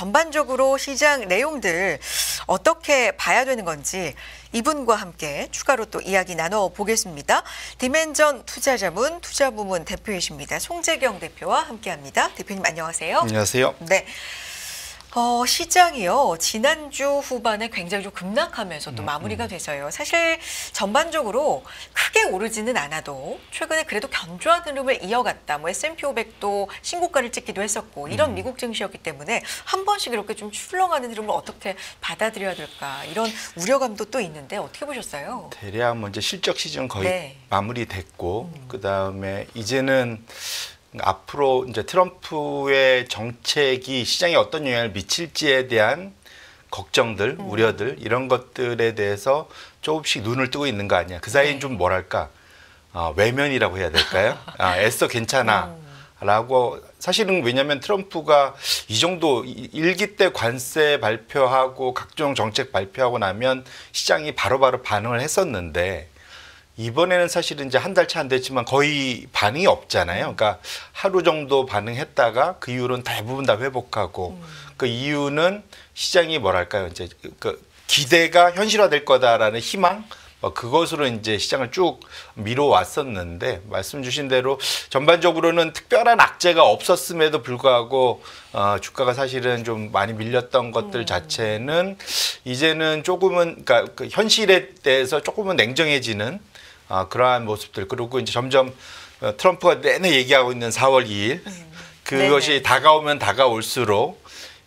전반적으로 시장 내용들 어떻게 봐야 되는 건지 이분과 함께 추가로 또 이야기 나눠보겠습니다. 디멘전 투자자문 투자부문 대표이십니다. 송재경 대표와 함께합니다. 대표님 안녕하세요. 안녕하세요. 네. 시장이요. 지난주 후반에 굉장히 좀 급락하면서 또 마무리가 돼서요. 사실 전반적으로 크게 오르지는 않아도 최근에 그래도 견조한 흐름을 이어갔다. S&P 500도 신고가를 찍기도 했었고 이런 미국 증시였기 때문에 한 번씩 이렇게 좀 출렁하는 흐름을 어떻게 받아들여야 될까 이런 우려감도 또 있는데 어떻게 보셨어요? 대략 먼저 실적 시즌 거의 마무리됐고 그다음에 이제는 앞으로 이제 트럼프의 정책이 시장에 어떤 영향을 미칠지에 대한 걱정들, 우려들 이런 것들에 대해서 조금씩 눈을 뜨고 있는 거 아니야. 그 사이엔 좀 뭐랄까 외면이라고 해야 될까요? 애써 괜찮아. 라고 사실은 왜냐하면 트럼프가 이 정도 일기 때 관세 발표하고 각종 정책 발표하고 나면 시장이 바로바로 반응을 했었는데 이번에는 사실은 이제 한 달 차 안 됐지만 거의 반응이 없잖아요. 그러니까 하루 정도 반응했다가 그 이후로는 대부분 다 회복하고 그 이유는 시장이 뭐랄까요? 이제 그 기대가 현실화될 거다라는 희망 그것으로 이제 시장을 쭉 밀어왔었는데 말씀 주신 대로 전반적으로는 특별한 악재가 없었음에도 불구하고 주가가 사실은 좀 많이 밀렸던 것들 자체는 이제는 조금은 그러니까 그 현실에 대해서 조금은 냉정해지는 그러한 모습들 그리고 이제 점점 트럼프가 내내 얘기하고 있는 4월 2일 그것이 네네. 다가오면 다가올수록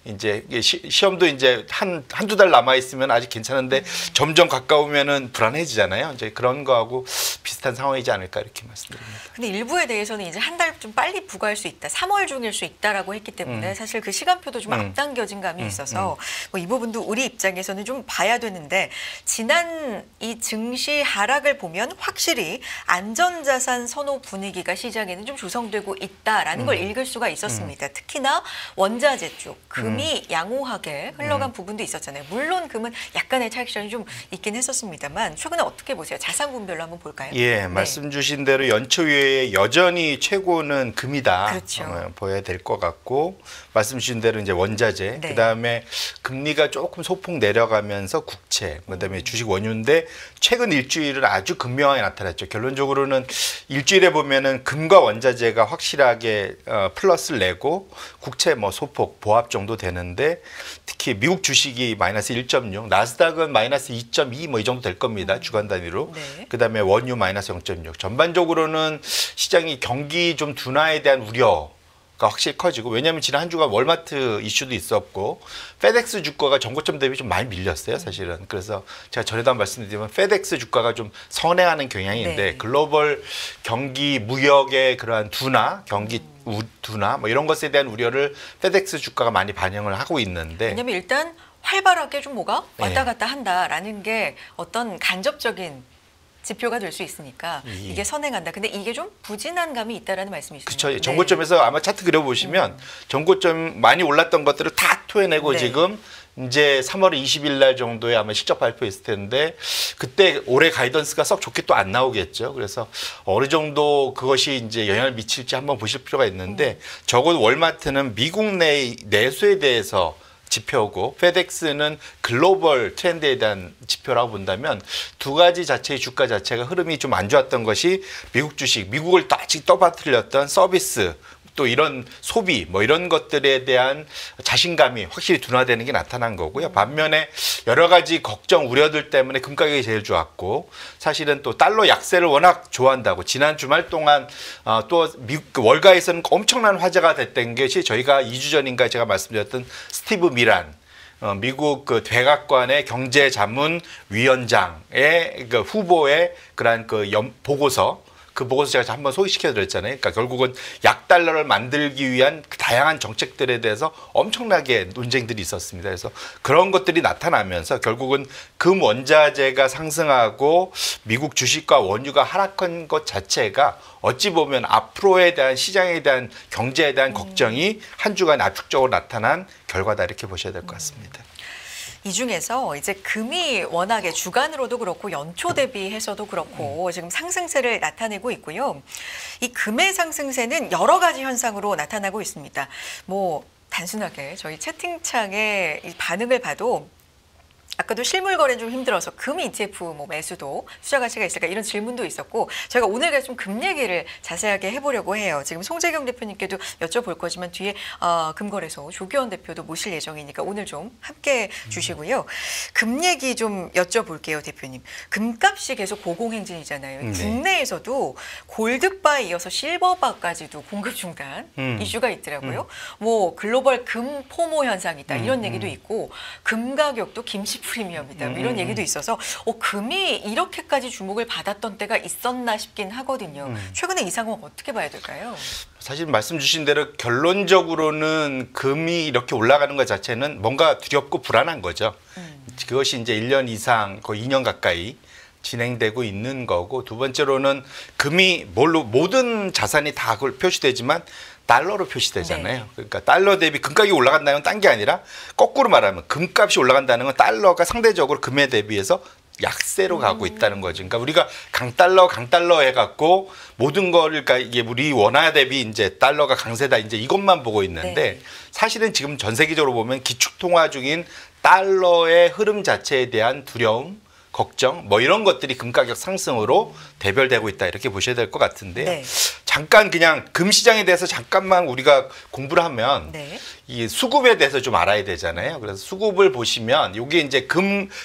이제 시험도 이제 한두 달 남아 있으면 아직 괜찮은데 점점 가까우면은 불안해지잖아요. 이제 그런 거하고 비슷한 상황이지 않을까 이렇게 말씀드립니다. 근데 일부에 대해서는 이제 한 달 좀 빨리 부과할 수 있다, 3월 중일 수 있다라고 했기 때문에 사실 그 시간표도 좀 앞당겨진 감이 있어서 이 부분도 우리 입장에서는 좀 봐야 되는데 지난 이 증시 하락을 보면 확실히 안전자산 선호 분위기가 시장에는 좀 조성되고 있다라는 걸 읽을 수가 있었습니다. 특히나 원자재 쪽 금이 양호하게 흘러간 부분도 있었잖아요. 물론 금은 약간의 차익션이 좀 있긴 했었습니다만 최근에 어떻게 보세요? 자산 분별로 한번 볼까요? 예, 말씀 주신 대로 연초에 여전히 최고는 금이다. 그렇죠. 보여야 될 것 같고 말씀 주신 대로 이제 원자재, 그다음에 금리가 조금 소폭 내려가면서 국채, 그다음에 주식 원유인데 최근 일주일은 아주 극명하게 나타났죠. 결론적으로는 일주일에 보면은 금과 원자재가 확실하게 플러스를 내고 국채 소폭 보합 정도 되는데 특히 미국 주식이 마이너스 1.6, 나스닥은 마이너스 2.2 이 정도 될 겁니다. 주간 단위로. 그다음에 원유 마이너스 0.6. 전반적으로는 시장이 경기 좀 둔화에 대한 우려가 확실히 커지고 왜냐하면 지난 한 주간 월마트 이슈도 있었고 페덱스 주가가 전고점 대비 좀 많이 밀렸어요 사실은. 그래서 제가 전에도 한 말씀드리면 페덱스 주가가 좀 선행하는 경향인데 글로벌 경기 무역의 그러한 둔화, 경기 둔화 이런 것에 대한 우려를 페덱스 주가가 많이 반영을 하고 있는데 왜냐하면 일단 활발하게 좀 뭐가 왔다 갔다 한다라는 게 어떤 간접적인 지표가 될 수 있으니까 이게 선행한다. 근데 이게 좀 부진한 감이 있다라는 말씀이시죠? 그렇죠. 전고점에서 아마 차트 그려보시면 전고점 많이 올랐던 것들을 다 토해내고 지금 이제 3월 20일 날 정도에 아마 실적 발표했을 텐데 그때 올해 가이던스가 썩 좋게 또 안 나오겠죠. 그래서 어느 정도 그것이 이제 영향을 미칠지 한번 보실 필요가 있는데 적어도 월마트는 미국 내 내수에 대해서 지표고 페덱스는 글로벌 트렌드에 대한 지표라고 본다면 두 가지 자체의 주가 자체가 흐름이 좀 안 좋았던 것이 미국 주식, 미국을 아직 떠받들렸던 서비스 또 이런 소비 이런 것들에 대한 자신감이 확실히 둔화되는 게 나타난 거고요. 반면에 여러 가지 걱정 우려들 때문에 금 가격이 제일 좋았고 사실은 또 달러 약세를 워낙 좋아한다고 지난 주말 동안 또 미국 월가에서는 엄청난 화제가 됐던 것이 저희가 2주 전인가 제가 말씀드렸던 스티브 미란 미국 그 백악관의 경제자문위원장의 그 후보의 그러한 보고서 그 보고서 제가 한번 소개시켜 드렸잖아요. 그러니까 결국은 약달러를 만들기 위한 다양한 정책들에 대해서 엄청나게 논쟁들이 있었습니다. 그래서 그런 것들이 나타나면서 결국은 금 원자재가 상승하고 미국 주식과 원유가 하락한 것 자체가 어찌 보면 앞으로에 대한 시장에 대한 경제에 대한 걱정이 한 주간 압축적으로 나타난 결과다 이렇게 보셔야 될 것 같습니다. 이 중에서 이제 금이 워낙에 주간으로도 그렇고 연초 대비해서도 그렇고 지금 상승세를 나타내고 있고요. 이 금의 상승세는 여러 가지 현상으로 나타나고 있습니다. 단순하게 저희 채팅창에 이 반응을 봐도 아까도 실물 거래는 좀 힘들어서 금 ETF 뭐 매수도 투자 가치가 있을까 이런 질문도 있었고 저희가 오늘 좀 금 얘기를 자세하게 해보려고 해요. 지금 송재경 대표님께도 여쭤볼 거지만 뒤에 금거래소 조기원 대표도 모실 예정이니까 오늘 좀 함께 주시고요. 금 얘기 좀 여쭤볼게요, 대표님. 금값이 계속 고공행진이잖아요. 네. 국내에서도 골드바에 이어서 실버바까지도 공급 중단 이슈가 있더라고요. 뭐 글로벌 금 포모 현상이다 이런 얘기도 있고 금 가격도 김치 프리미엄이다 뭐 이런 얘기도 있어서 금이 이렇게까지 주목을 받았던 때가 있었나 싶긴 하거든요. 최근에 이 상황 어떻게 봐야 될까요? 사실 말씀 주신 대로 결론적으로는 금이 이렇게 올라가는 것 자체는 뭔가 두렵고 불안한 거죠. 그것이 이제 1년 이상 거의 2년 가까이 진행되고 있는 거고 두 번째로는 금이 모든 자산이 다 그걸 표시되지만 달러로 표시되잖아요. 네. 그러니까 달러 대비 금값이 올라간다는 건 딴 게 아니라 거꾸로 말하면 금값이 올라간다는 건 달러가 상대적으로 금에 대비해서 약세로 가고 있다는 거죠. 그러니까 우리가 강달러 해갖고 모든 거를 그러니까 이게 우리 원화 대비 이제 달러가 강세다 이제 이것만 보고 있는데 네. 사실은 지금 전 세계적으로 보면 기축통화 중인 달러의 흐름 자체에 대한 두려움, 걱정 뭐 이런 것들이 금 가격 상승으로 대별되고 있다 이렇게 보셔야 될 것 같은데요. 네. 잠깐 그냥 금 시장에 대해서 잠깐만 우리가 공부를 하면 네. 이 수급에 대해서 좀 알아야 되잖아요. 그래서 수급을 보시면 이게 이제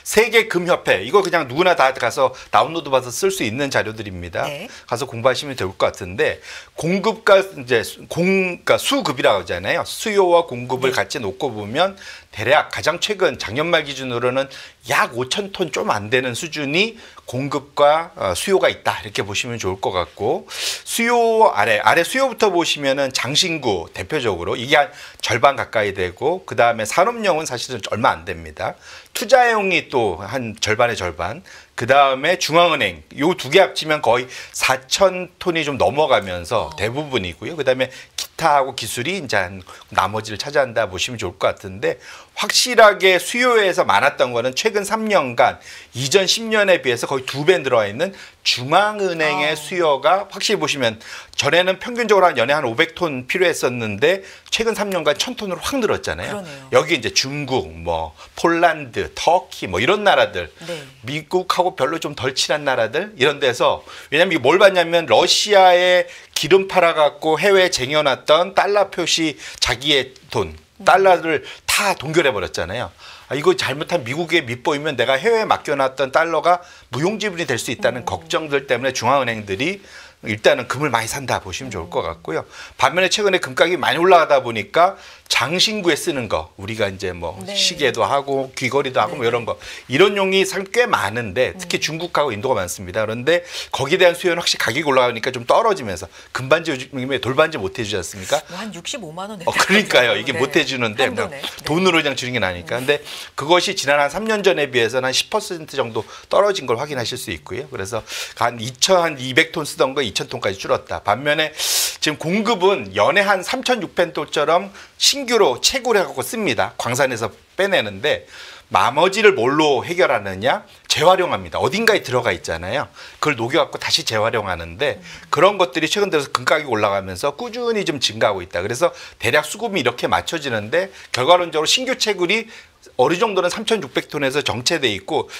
세계 금협회 이거 그냥 누구나 다 가서 다운로드 받아서 쓸 수 있는 자료들입니다. 네. 가서 공부하시면 될 것 같은데 공급과 이제 그러니까 수급이라고 하잖아요. 수요와 공급을 네. 같이 놓고 보면 대략 가장 최근 작년 말 기준으로는 약 5천 톤 좀 안 되는 수준이 공급과 수요가 있다 이렇게 보시면 좋을 것 같고 수요 아래 수요부터 보시면은 장신구 대표적으로 이게 한 절반 가까이 되고 그 다음에 산업용은 사실은 얼마 안 됩니다. 투자용이 또 한 절반의 절반. 그 다음에 중앙은행 요 두 개 합치면 거의 4천 톤이 좀 넘어가면서 대부분이고요. 그 다음에 기타하고 기술이 이제 한 나머지를 차지한다 보시면 좋을 것 같은데 확실하게 수요에서 많았던 거는 최근 3년간 이전 10년에 비해서 거의 2배 늘어와 있는 중앙은행의 수요가 확실히 보시면 전에는 평균적으로 한 연에 한 500톤 필요했었는데 최근 3년간 1000톤으로 확 늘었잖아요. 그러네요. 여기 이제 중국, 뭐 폴란드, 터키 뭐 이런 나라들, 네. 미국하고 별로 좀 덜 친한 나라들 이런 데서 왜냐면 이게 뭘 봤냐면 러시아에 기름 팔아갖고 해외에 쟁여놨던 달러 표시 자기의 돈, 달러를 다 동결해 버렸잖아요. 이거 잘못한 미국에 밑보이면 내가 해외에 맡겨놨던 달러가 무용지물이 될 수 있다는 걱정들 때문에 중앙은행들이 일단은 금을 많이 산다 보시면 좋을 것 같고요. 반면에 최근에 금가격이 많이 올라가다 보니까 장신구에 쓰는 거 우리가 이제 뭐 네. 시계도 하고 귀걸이도 하고 네. 뭐 이런 거 이런 용이 꽤 많은데 특히 중국하고 인도가 많습니다. 그런데 거기에 대한 수요는 확실히 가격이 올라가니까 좀 떨어지면서 금반지 요즘에 돌반지 못 해주지 않습니까? 한 65만 원. 그러니까요. 이게 네. 못 해주는데 뭐 돈으로 그냥 주는 게 나니까. 근데 그것이 지난 한 3년 전에 비해서는 한 10% 정도 떨어진 걸 확인하실 수 있고요. 그래서 한 200톤 쓰던 거 2,000톤까지 줄었다. 반면에 지금 공급은 연에 한 3,600톤처럼 신규로 채굴해 갖고 씁니다. 광산에서 빼내는데 나머지를 뭘로 해결하느냐? 재활용합니다. 어딘가에 들어가 있잖아요. 그걸 녹여갖고 다시 재활용하는데 그런 것들이 최근 들어서 금가격이 올라가면서 꾸준히 좀 증가하고 있다. 그래서 대략 수급이 이렇게 맞춰지는데 결과론적으로 신규 채굴이 어느 정도는 3,600톤에서 정체돼 있고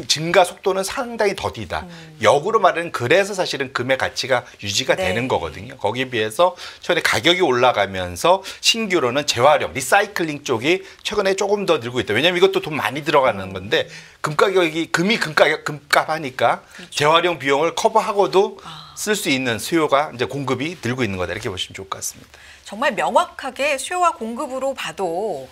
증가 속도는 상당히 더디다. 역으로 말하면 그래서 사실은 금의 가치가 유지가 네. 되는 거거든요. 거기에 비해서 최근에 가격이 올라가면서 신규로는 재활용, 리사이클링 쪽이 최근에 조금 더 늘고 있다. 왜냐하면 이것도 돈 많이 들어가는 건데 금값 하니까 그렇죠. 재활용 비용을 커버하고도 쓸 수 있는 수요가 이제 공급이 늘고 있는 거다. 이렇게 보시면 좋을 것 같습니다. 정말 명확하게 수요와 공급으로 봐도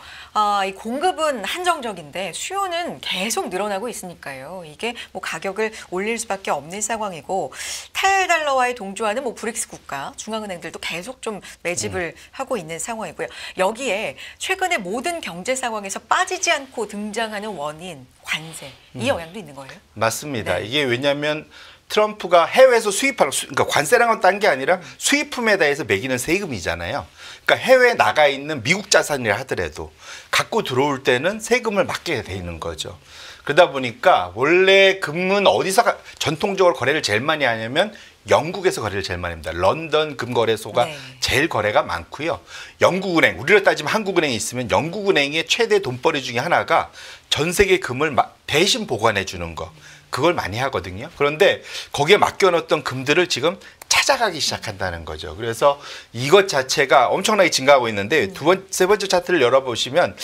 이 공급은 한정적인데 수요는 계속 늘어나고 있으니까요. 이게 뭐 가격을 올릴 수밖에 없는 상황이고 탈달러와의 동조하는 뭐 브릭스 국가 중앙은행들도 계속 좀 매집을 하고 있는 상황이고요. 여기에 최근에 모든 경제 상황에서 빠지지 않고 등장하는 원인 관세 이 영향도 있는 거예요? 맞습니다. 네. 이게 왜냐하면 트럼프가 해외에서 수입하는 그러니까 관세랑은 딴 게 아니라 수입품에 대해서 매기는 세금이잖아요. 그러니까 해외에 나가 있는 미국 자산이라 하더라도 갖고 들어올 때는 세금을 맡게 돼 있는 거죠. 그러다 보니까 원래 금은 어디서 전통적으로 거래를 제일 많이 하냐면 영국에서 거래를 제일 많이 합니다. 런던 금거래소가 네. 제일 거래가 많고요. 영국은행, 우리로 따지면 한국은행이 있으면 영국은행의 최대 돈벌이 중에 하나가 전 세계 금을 대신 보관해 주는 거. 그걸 많이 하거든요. 그런데 거기에 맡겨놓던 금들을 지금 찾아가기 시작한다는 거죠. 그래서 이것 자체가 엄청나게 증가하고 있는데 세 번째 차트를 열어보시면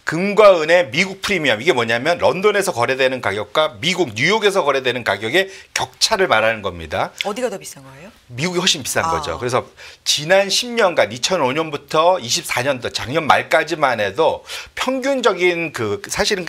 금과 은의 미국 프리미엄, 이게 뭐냐면 런던에서 거래되는 가격과 미국 뉴욕에서 거래되는 가격의 격차를 말하는 겁니다. 어디가 더 비싼 거예요? 미국이 훨씬 비싼 거죠. 그래서 지난 10년간 2005년부터 24년도 작년 말까지만 해도 평균적인 사실은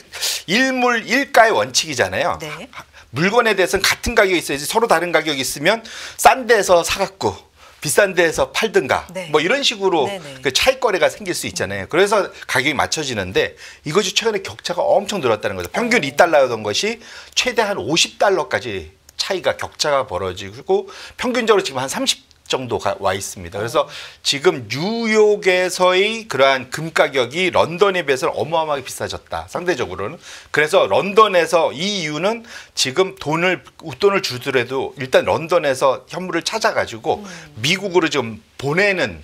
일물 일가의 원칙이잖아요. 네. 물건에 대해서는 같은 가격이 있어야지, 서로 다른 가격이 있으면 싼 데서 사갖고 비싼 데서 팔든가 네. 뭐 이런 식으로 네네. 그 차익거래가 생길 수 있잖아요. 그래서 가격이 맞춰지는데 이것이 최근에 격차가 엄청 늘었다는 거죠. 평균 2달러였던 것이 최대 한 50달러까지 차이가 격차가 벌어지고 평균적으로 지금 한 30 정도가 와 있습니다. 그래서 지금 뉴욕에서의 그러한 금 가격이 런던에 비해서는 어마어마하게 비싸졌다. 상대적으로는. 그래서 런던에서 이 이유는 지금 웃돈을 주더라도 일단 런던에서 현물을 찾아가지고 미국으로 좀 보내는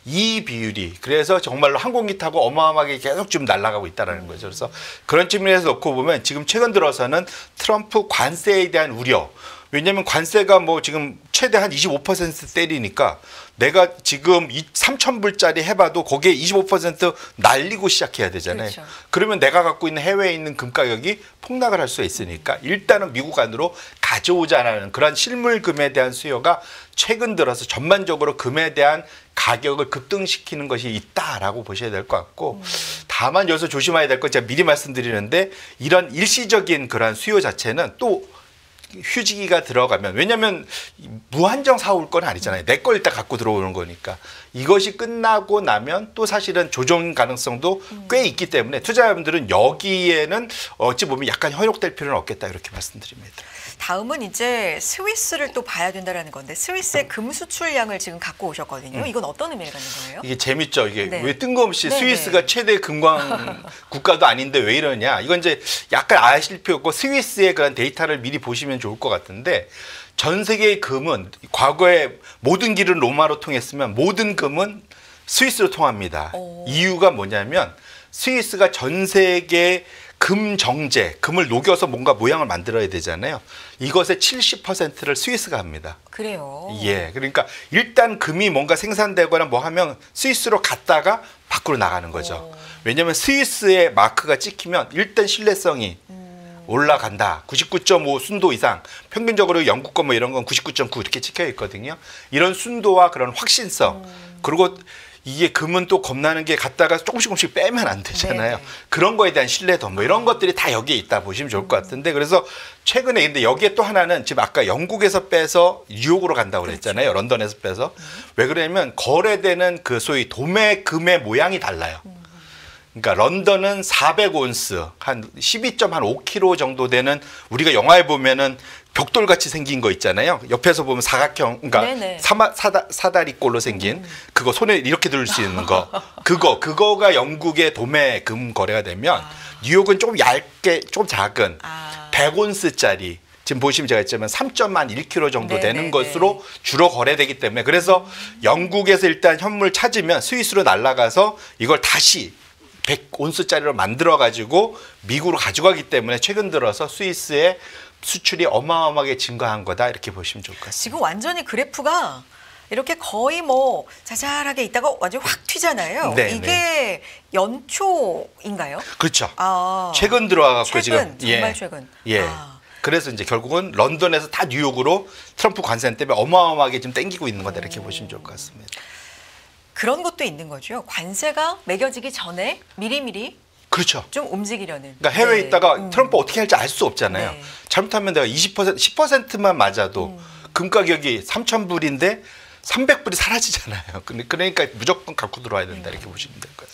이 비율이, 그래서 정말로 항공기 타고 어마어마하게 계속 좀 날아가고 있다는 거죠. 그래서 그런 측면에서 놓고 보면 지금 최근 들어서는 트럼프 관세에 대한 우려, 왜냐하면 관세가 뭐 지금 최대 한 25% 때리니까 내가 지금 3,000불짜리 해봐도 거기에 25% 날리고 시작해야 되잖아요. 그렇죠. 그러면 내가 갖고 있는 해외에 있는 금 가격이 폭락을 할 수가 있으니까 일단은 미국 안으로 가져오자라는 그런 실물금에 대한 수요가 최근 들어서 전반적으로 금에 대한 가격을 급등시키는 것이 있다라고 보셔야 될 것 같고, 다만 여기서 조심해야 될 건 제가 미리 말씀드리는데 이런 일시적인 그런 수요 자체는 또 휴지기가 들어가면, 왜냐하면 무한정 사올 건 아니잖아요. 내 걸 일단 갖고 들어오는 거니까. 이것이 끝나고 나면 또 사실은 조정 가능성도 꽤 있기 때문에 투자자분들은 여기에는 어찌 보면 약간 현혹될 필요는 없겠다, 이렇게 말씀드립니다. 다음은 이제 스위스를 또 봐야 된다라는 건데, 스위스의 금 수출량을 지금 갖고 오셨거든요. 이건 어떤 의미를 갖는 거예요? 이게 재밌죠. 이게 네. 왜 뜬금없이 네, 스위스가 네. 최대 금광 국가도 아닌데 왜 이러냐. 이건 이제 약간 아실 필요 없고 스위스의 그런 데이터를 미리 보시면 좋을 것 같은데, 전 세계의 금은 과거에 모든 길은 로마로 통했으면 모든 금은 스위스로 통합니다. 이유가 뭐냐면 스위스가 전 세계 금 정제, 금을 녹여서 뭔가 모양을 만들어야 되잖아요. 이것의 70%를 스위스가 합니다. 그래요. 예, 그러니까 일단 금이 뭔가 생산되거나 뭐 하면 스위스로 갔다가 밖으로 나가는 거죠. 왜냐하면 스위스의 마크가 찍히면 일단 신뢰성이 올라간다. 99.5 순도 이상. 평균적으로 영국 거 뭐 이런 건 99.9 이렇게 찍혀 있거든요. 이런 순도와 그런 확신성. 그리고 이게 금은 또 겁나는 게 갔다가 조금씩 빼면 안 되잖아요. 네네. 그런 거에 대한 신뢰도 뭐 이런 것들이 다 여기에 있다 보시면 좋을 것 같은데, 그래서 최근에 근데 여기에 또 하나는 지금 아까 영국에서 빼서 뉴욕으로 간다고 그랬잖아요. 그렇죠. 런던에서 빼서. 왜 그러냐면 거래되는 그 소위 도매 금의 모양이 달라요. 그러니까 런던은 400온스, 한 12.5kg 정도 되는, 우리가 영화에 보면은 벽돌같이 생긴 거 있잖아요. 옆에서 보면 사각형, 그러니까 사다리꼴로 생긴 그거 손에 이렇게 들을 수 있는 거. 그거가 영국의 도매 금 거래가 되면 뉴욕은 조금 얇게, 좀 작은 100온스짜리. 지금 보시면 제가 했지만 3.1kg 정도 되는 것으로 주로 거래되기 때문에, 그래서 영국에서 일단 현물 찾으면 스위스로 날아가서 이걸 다시 100온스짜리로 만들어가지고 미국으로 가져가기 때문에 최근 들어서 스위스의 수출이 어마어마하게 증가한 거다, 이렇게 보시면 좋을 것 같습니다. 지금 완전히 그래프가 이렇게 거의 뭐 자잘하게 있다가 완전 확 튀잖아요. 네, 이게 연초인가요? 그렇죠. 아, 최근 들어와갖고 최근, 지금 정말 최근. 예. 그래서 이제 결국은 런던에서 다 뉴욕으로 트럼프 관세 때문에 어마어마하게 좀 땡기고 있는 거다, 이렇게 보시면 좋을 것 같습니다. 그런 것도 있는 거죠. 관세가 매겨지기 전에 미리미리 그렇죠. 좀 움직이려는. 그러니까 해외에 있다가 트럼프 어떻게 할지 알 수 없잖아요. 네. 잘못하면 내가 20%, 10%만 맞아도 금 가격이 3,000불인데 300불이 사라지잖아요. 그러니까 무조건 갖고 들어와야 된다, 이렇게 보시면 될 거예요.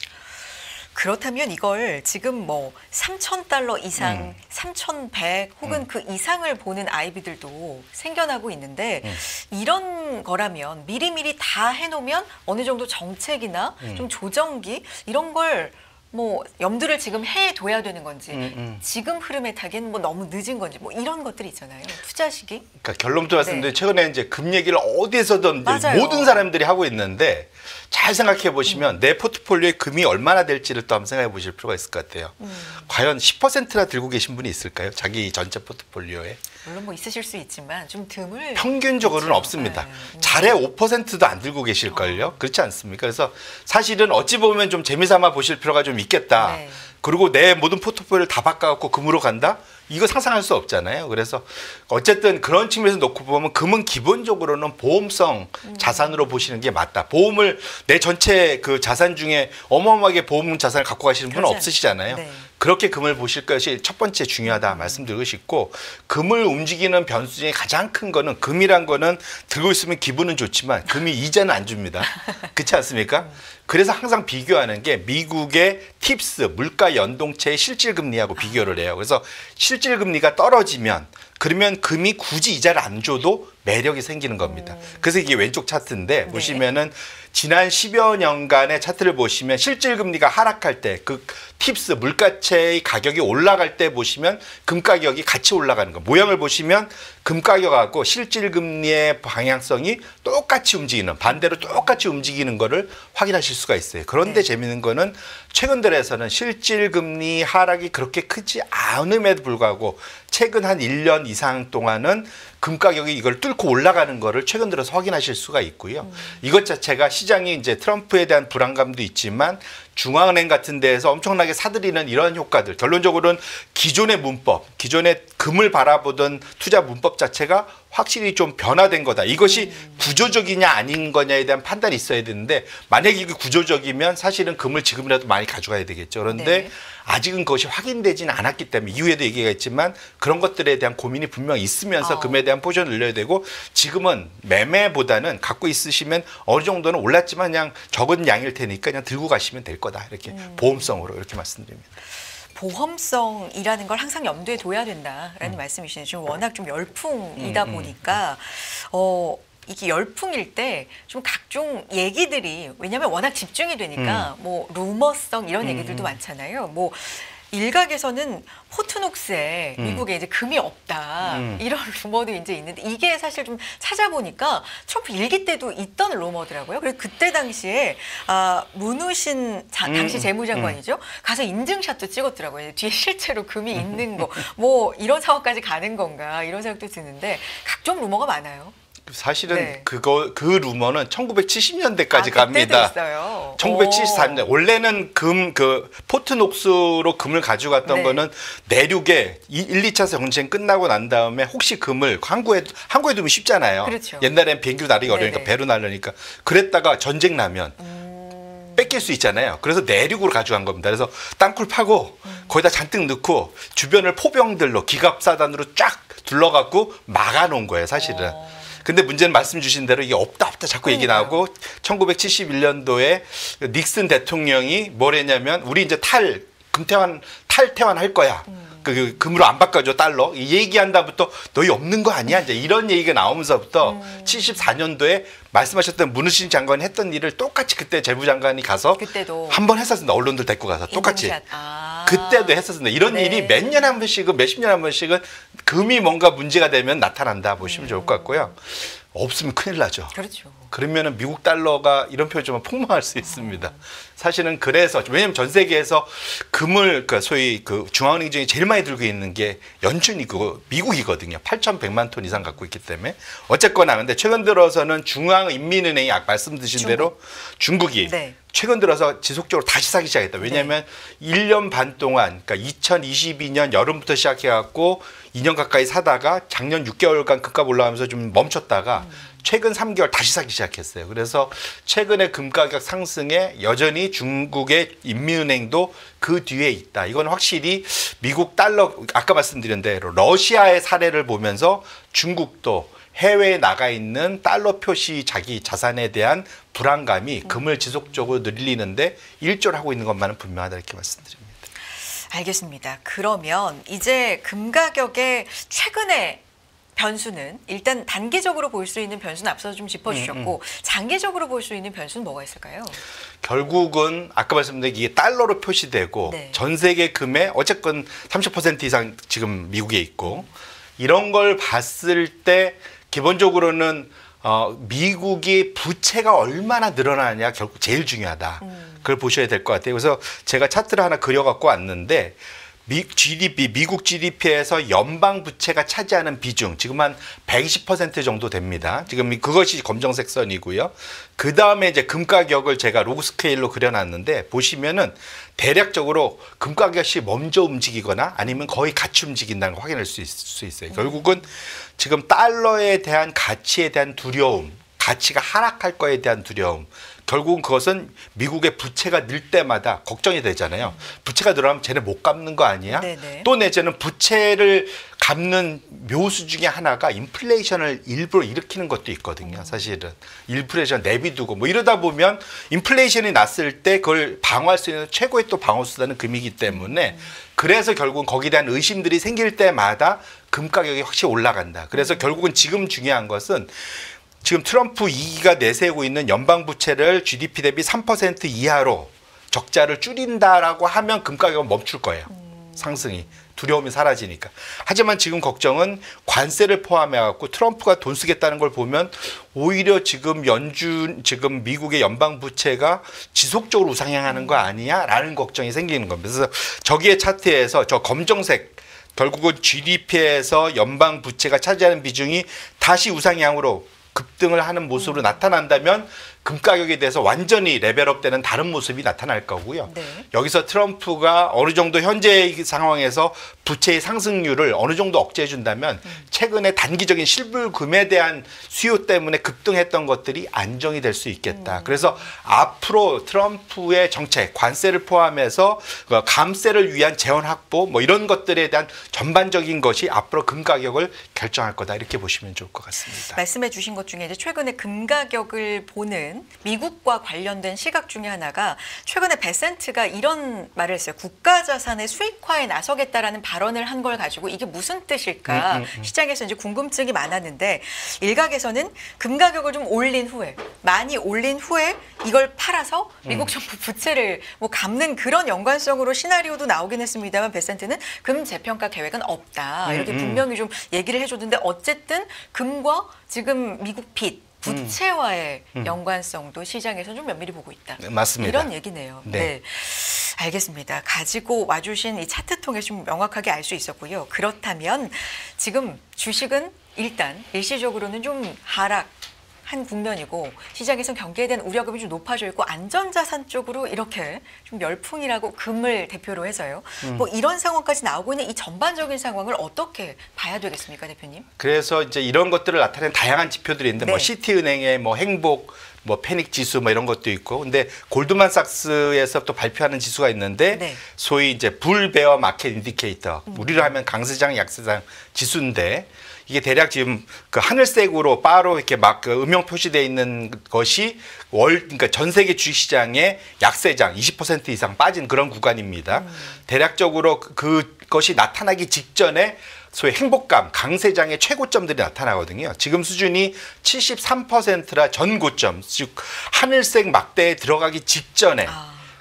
그렇다면 이걸 지금 뭐 3,000달러 이상, 3,100 혹은 그 이상을 보는 아이비들도 생겨나고 있는데, 이런 거라면 미리미리 다 해놓으면 어느 정도 정책이나 좀 조정기 이런 걸 뭐 염두를 지금 해둬야 되는 건지 지금 흐름에 타기엔 뭐 너무 늦은 건지 뭐 이런 것들이 있잖아요. 투자 시기. 그러니까 결론부터 말씀드리면 최근에 이제 금 얘기를 어디에서든 모든 사람들이 하고 있는데 잘 생각해 보시면 내 포트폴리오에 금이 얼마나 될지를 또 한번 생각해 보실 필요가 있을 것 같아요. 과연 10%나 들고 계신 분이 있을까요? 자기 전체 포트폴리오에. 물론 뭐 있으실 수 있지만 좀 드물. 평균적으로는 그렇죠. 없습니다. 잘해 5%도 안 들고 계실걸요. 그렇지 않습니까? 그래서 사실은 어찌 보면 좀 재미삼아 보실 필요가 좀 있겠다. 네. 그리고 내 모든 포트폴리오를 다 바꿔갖고 금으로 간다? 이거 상상할 수 없잖아요. 그래서 어쨌든 그런 측면에서 놓고 보면 금은 기본적으로는 보험성 자산으로 보시는 게 맞다. 보험을 내 전체 그 자산 중에 어마어마하게 보험 자산을 갖고 가시는 분은 없으시잖아요. 네. 그렇게 금을 보실 것이 첫 번째 중요하다 말씀드리고 싶고, 금을 움직이는 변수 중에 가장 큰 거는, 금이란 거는 들고 있으면 기분은 좋지만 금이 이자는 안 줍니다. 그렇지 않습니까? 그래서 항상 비교하는 게 미국의 팁스 물가 연동체의 실질금리하고 비교를 해요. 그래서 실질금리가 떨어지면 그러면 금이 굳이 이자를 안 줘도 매력이 생기는 겁니다. 그래서 이게 왼쪽 차트인데 보시면은 지난 10여 년간의 차트를 보시면 실질금리가 하락할 때 그 팁스 물가채의 가격이 올라갈 때 보시면 금 가격이 같이 올라가는 거. 모양을 보시면 금 가격하고 실질금리의 방향성이 똑같이 움직이는, 반대로 똑같이 움직이는 거를 확인하실 수가 있어요. 그런데 재미있는 거는 최근 들어서는 실질금리 하락이 그렇게 크지 않음에도 불구하고 최근 한 1년 이상 동안은 금 가격이 이걸 뚫고 올라가는 거를 최근 들어서 확인하실 수가 있고요. 이것 자체가 시장이 이제 트럼프에 대한 불안감도 있지만 중앙은행 같은 데에서 엄청나게 사들이는 이런 효과들, 결론적으로는 기존의 문법, 기존의 금을 바라보던 투자 문법 자체가 확실히 좀 변화된 거다. 이것이 구조적이냐 아닌 거냐에 대한 판단이 있어야 되는데, 만약에 이게 구조적이면 사실은 금을 지금이라도 많이 가져가야 되겠죠. 그런데 아직은 그것이 확인되지는 않았기 때문에, 이후에도 얘기가 있지만 그런 것들에 대한 고민이 분명히 있으면서 금에 대한 포션을 늘려야 되고, 지금은 매매보다는 갖고 있으시면 어느 정도는 올랐지만 그냥 적은 양일 테니까 그냥 들고 가시면 될 거다. 이렇게 보험성으로 이렇게 말씀드립니다. 보험성이라는 걸 항상 염두에 둬야 된다라는 말씀이시네요. 지금 워낙 좀 열풍이다 보니까 이게 열풍일 때 좀 각종 얘기들이, 왜냐하면 워낙 집중이 되니까 뭐 루머성 이런 얘기들도 많잖아요. 뭐 일각에서는 포트녹스에 미국에 이제 금이 없다 이런 루머도 이제 있는데, 이게 사실 좀 찾아보니까 트럼프 일기 때도 있던 루머더라고요. 그래서 그때 당시에 문우신 당시 재무장관이죠. 가서 인증샷도 찍었더라고요. 뒤에 실제로 금이 있는 거, 뭐 이런 상황까지 가는 건가 이런 생각도 드는데, 각종 루머가 많아요. 사실은 그 루머는 1970년대까지 갑니다. 있어요. 1974년대. 원래는 포트녹스로 금을 가져갔던 거는 내륙에 1, 2차 전쟁 끝나고 난 다음에 혹시 금을 항구에 두면 쉽잖아요. 그렇죠. 옛날엔 비행기로 나르기 어려우니까 배로 나르니까. 그랬다가 전쟁 나면 뺏길 수 있잖아요. 그래서 내륙으로 가져간 겁니다. 그래서 땅굴 파고 거기다 잔뜩 넣고 주변을 포병들로, 기갑사단으로 쫙 둘러갖고 막아놓은 거예요, 사실은. 근데 문제는 말씀 주신 대로 이게 없다 자꾸 얘기 나오고, 1971년도에 닉슨 대통령이 뭘 했냐면, 우리 이제 탈퇴환 할 거야. 그 금으로 안 바꿔줘, 달러. 이 얘기한 다음부터 너희 없는 거 아니야? 이제 이런 얘기가 나오면서부터 74년도에 말씀하셨던 문우신 장관이 했던 일을 똑같이 그때 재무장관이 가서 한번 했었습니다. 언론들 데리고 가서 똑같이. 그때도 했었습니다. 이런 일이 몇 년에 한 번씩은, 몇십 년에 한 번씩은 금이 뭔가 문제가 되면 나타난다 보시면 좋을 것 같고요. 없으면 큰일 나죠. 그렇죠. 그러면은 미국 달러가 이런 표현이면 폭망할 수 있습니다. 사실은 그래서, 왜냐면 전 세계에서 금을, 소위 중앙은행 중에 제일 많이 들고 있는 게 연준이고 미국이거든요. 8,100만 톤 이상 갖고 있기 때문에. 어쨌거나 근데 최근 들어서는 중앙인민은행이 아까 말씀드린 대로 중국이 최근 들어서 지속적으로 다시 사기 시작했다. 왜냐하면 1년 반 동안, 그러니까 2022년 여름부터 시작해갖고 2년 가까이 사다가 작년 6개월간 금값 올라가면서 좀 멈췄다가 최근 3개월 다시 사기 시작했어요. 그래서 최근에 금 가격 상승에 여전히 중국의 인민은행도 그 뒤에 있다. 이건 확실히 미국 달러, 아까 말씀드린 대로 러시아의 사례를 보면서 중국도 해외에 나가 있는 달러 표시 자기 자산에 대한 불안감이 금을 지속적으로 늘리는데 일조를 하고 있는 것만은 분명하다, 이렇게 말씀드립니다. 알겠습니다. 그러면 이제 금 가격의 최근에 변수는 일단 단기적으로 볼 수 있는 변수는 앞서 좀 짚어주셨고 장기적으로 볼 수 있는 변수는 뭐가 있을까요? 결국은 아까 말씀드린 이게 달러로 표시되고 네. 전 세계 금의 어쨌건 30% 이상 지금 미국에 있고 이런 걸 봤을 때 기본적으로는 미국이 부채가 얼마나 늘어나느냐 결국 제일 중요하다. 그걸 보셔야 될 것 같아요. 그래서 제가 차트를 하나 그려갖고 왔는데 미국 GDP에서 연방 부채가 차지하는 비중 지금 한 120% 정도 됩니다. 지금 그것이 검정색 선이고요. 그 다음에 이제 금 가격을 제가 로그 스케일로 그려놨는데 보시면은 대략적으로 금 가격이 먼저 움직이거나 아니면 거의 같이 움직인다는 걸 확인할 수 있어요. 결국은 지금 달러에 대한 가치에 대한 두려움, 가치가 하락할 거에 대한 두려움. 결국은 그것은 미국의 부채가 늘 때마다 걱정이 되잖아요. 부채가 늘어나면 쟤네 못 갚는 거 아니야? 네네. 또 내지는 부채를 갚는 묘수 중에 하나가 인플레이션을 일부러 일으키는 것도 있거든요. 사실은 인플레이션 내비두고 뭐 이러다 보면 인플레이션이 났을 때 그걸 방어할 수 있는 최고의 또 방어 수단은 금이기 때문에 그래서 결국은 거기에 대한 의심들이 생길 때마다 금 가격이 확실히 올라간다. 그래서 결국은 지금 중요한 것은 지금 트럼프 2기가 내세우고 있는 연방 부채를 GDP 대비 3% 이하로 적자를 줄인다라고 하면 금 가격은 멈출 거예요. 상승이. 두려움이 사라지니까. 하지만 지금 걱정은 관세를 포함해 갖고 트럼프가 돈 쓰겠다는 걸 보면 오히려 지금 지금 미국의 연방 부채가 지속적으로 우상향하는 거 아니냐라는 걱정이 생기는 겁니다. 그래서 저기의 차트에서 저 검정색 결국은 GDP에서 연방 부채가 차지하는 비중이 다시 우상향으로 급등을 하는 모습으로 나타난다면 금 가격에 대해서 완전히 레벨업되는 다른 모습이 나타날 거고요. 네. 여기서 트럼프가 어느 정도 현재 상황에서 부채의 상승률을 어느 정도 억제해 준다면 최근에 단기적인 실물금에 대한 수요 때문에 급등했던 것들이 안정이 될 수 있겠다. 그래서 앞으로 트럼프의 정책, 관세를 포함해서 감세를 위한 재원 확보 뭐 이런 것들에 대한 전반적인 것이 앞으로 금 가격을 결정할 거다. 이렇게 보시면 좋을 것 같습니다. 말씀해 주신 것 중에 이제 최근에 금 가격을 보는 미국과 관련된 시각 중에 하나가 최근에 베센트가 이런 말을 했어요. 국가 자산의 수익화에 나서겠다라는 발언을 한 걸 가지고 이게 무슨 뜻일까? 시장에서 이제 궁금증이 많았는데 일각에서는 금 가격을 좀 올린 후에 많이 올린 후에 이걸 팔아서 미국 정부 부채를 뭐 갚는 그런 연관성으로 시나리오도 나오긴 했습니다만 베센트는 금 재평가 계획은 없다. 이렇게 분명히 좀 얘기를 해줬는데 어쨌든 금과 지금 미국 빚 부채와의 연관성도 시장에서 좀 면밀히 보고 있다. 네, 맞습니다. 이런 얘기네요. 네. 네. 알겠습니다. 가지고 와주신 이 차트 통해 좀 명확하게 알 수 있었고요. 그렇다면 지금 주식은 일단 일시적으로는 좀 하락한 국면이고 시장에서 경기에 대한 우려감이 좀 높아져 있고 안전자산 쪽으로 이렇게 좀 열풍이라고 금을 대표로 해서요. 뭐 이런 상황까지 나오고 있는 이 전반적인 상황을 어떻게 봐야 되겠습니까, 대표님? 그래서 이제 이런 것들을 나타내는 다양한 지표들이 있는데 네. 뭐 시티은행의 뭐 행복 뭐 패닉 지수 뭐 이런 것도 있고 근데 골드만삭스에서 또 발표하는 지수가 있는데 네. 소위 이제 불베어 마켓 인디케이터 우리로 하면 강세장 약세장 지수인데 이게 대략 지금 그 하늘색으로 바로 이렇게 막 그 음영 표시되어 있는 것이 그러니까 전 세계 주식시장의 약세장 20% 이상 빠진 그런 구간입니다. 대략적으로 그것이 나타나기 직전에 소위 행복감, 강세장의 최고점들이 나타나거든요. 지금 수준이 73%라 전 고점, 즉 하늘색 막대에 들어가기 직전에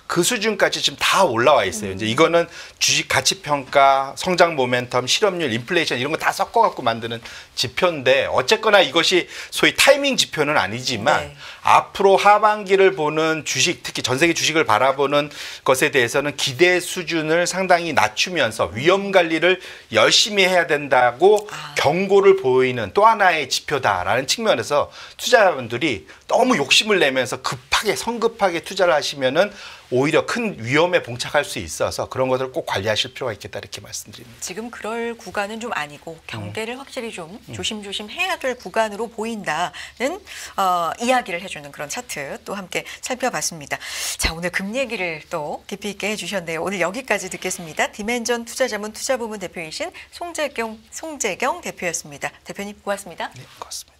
그 수준까지 지금 다 올라와 있어요. 이제 이거는 주식 가치 평가, 성장 모멘텀, 실업률, 인플레이션 이런 거 다 섞어 갖고 만드는 지표인데 어쨌거나 이것이 소위 타이밍 지표는 아니지만 네. 앞으로 하반기를 보는 주식, 특히 전 세계 주식을 바라보는 것에 대해서는 기대 수준을 상당히 낮추면서 위험 관리를 열심히 해야 된다고 경고를 보이는 또 하나의 지표다라는 측면에서 투자자분들이 너무 욕심을 내면서 성급하게 투자를 하시면은 오히려 큰 위험에 봉착할 수 있어서 그런 것들을 꼭 관리하실 필요가 있겠다 이렇게 말씀드립니다. 지금 그럴 구간은 좀 아니고 경계를 확실히 좀 조심조심 해야 될 구간으로 보인다는 이야기를 해주는 그런 차트 또 함께 살펴봤습니다. 자, 오늘 금 얘기를 또 깊이 있게 해주셨네요. 오늘 여기까지 듣겠습니다. 디멘전 투자자문 투자부문 대표이신 송재경 대표였습니다. 대표님 고맙습니다. 네, 고맙습니다.